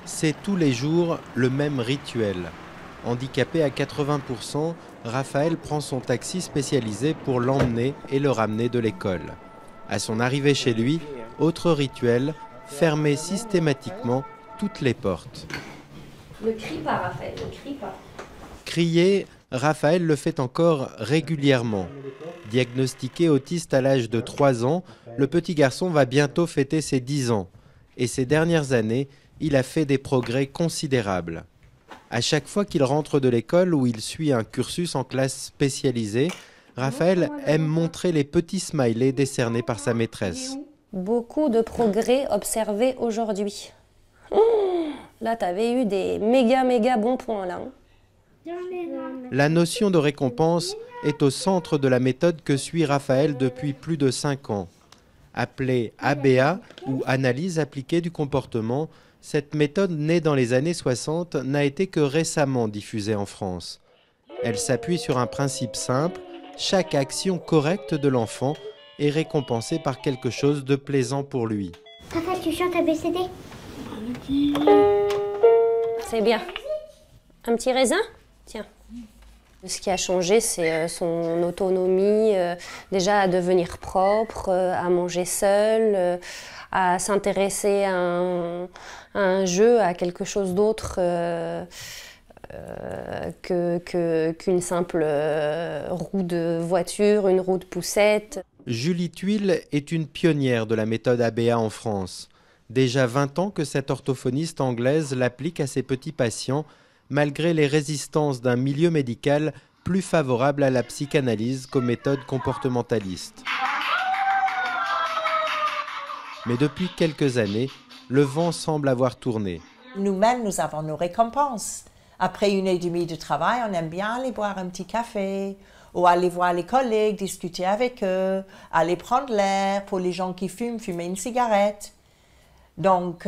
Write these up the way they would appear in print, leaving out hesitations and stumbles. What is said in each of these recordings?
C'est tous les jours le même rituel. Handicapé à 80%, Raphaël prend son taxi spécialisé pour l'emmener et le ramener de l'école. À son arrivée chez lui, autre rituel, fermer systématiquement toutes les portes. Ne crie pas, Raphaël, ne crie pas. Crier, Raphaël le fait encore régulièrement. Diagnostiqué autiste à l'âge de 3 ans, le petit garçon va bientôt fêter ses 10 ans. Et ces dernières années, il a fait des progrès considérables. À chaque fois qu'il rentre de l'école où il suit un cursus en classe spécialisée, Raphaël aime montrer les petits smileys décernés par sa maîtresse. Beaucoup de progrès observés aujourd'hui. Là, tu avais eu des méga bons points là. La notion de récompense est au centre de la méthode que suit Raphaël depuis plus de 5 ans. Appelée ABA ou analyse appliquée du comportement, cette méthode née dans les années 60 n'a été que récemment diffusée en France. Elle s'appuie sur un principe simple, chaque action correcte de l'enfant est récompensée par quelque chose de plaisant pour lui. Papa, tu chantes ABCD? C'est bien. Un petit raisin? Tiens. Ce qui a changé, c'est son autonomie, déjà à devenir propre, à manger seul, à s'intéresser à un jeu, à quelque chose d'autre qu'une simple roue de voiture, une roue de poussette. Julie Tuile est une pionnière de la méthode ABA en France. Déjà 20 ans que cette orthophoniste anglaise l'applique à ses petits patients, malgré les résistances d'un milieu médical plus favorable à la psychanalyse qu'aux méthodes comportementalistes. Mais depuis quelques années, le vent semble avoir tourné. Nous-mêmes, nous avons nos récompenses. Après 1h30 de travail, on aime bien aller boire un petit café, ou aller voir les collègues, discuter avec eux, aller prendre l'air, pour les gens qui fument, fumer une cigarette. Donc,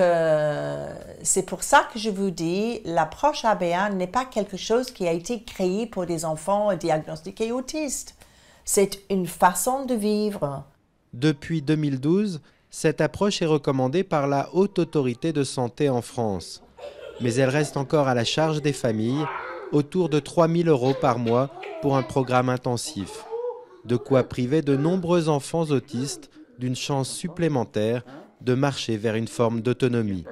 c'est pour ça que je vous dis, l'approche ABA n'est pas quelque chose qui a été créé pour des enfants diagnostiqués autistes. C'est une façon de vivre. Depuis 2012, cette approche est recommandée par la Haute Autorité de Santé en France. Mais elle reste encore à la charge des familles, autour de 3 000 € par mois pour un programme intensif. De quoi priver de nombreux enfants autistes d'une chance supplémentaire de marcher vers une forme d'autonomie.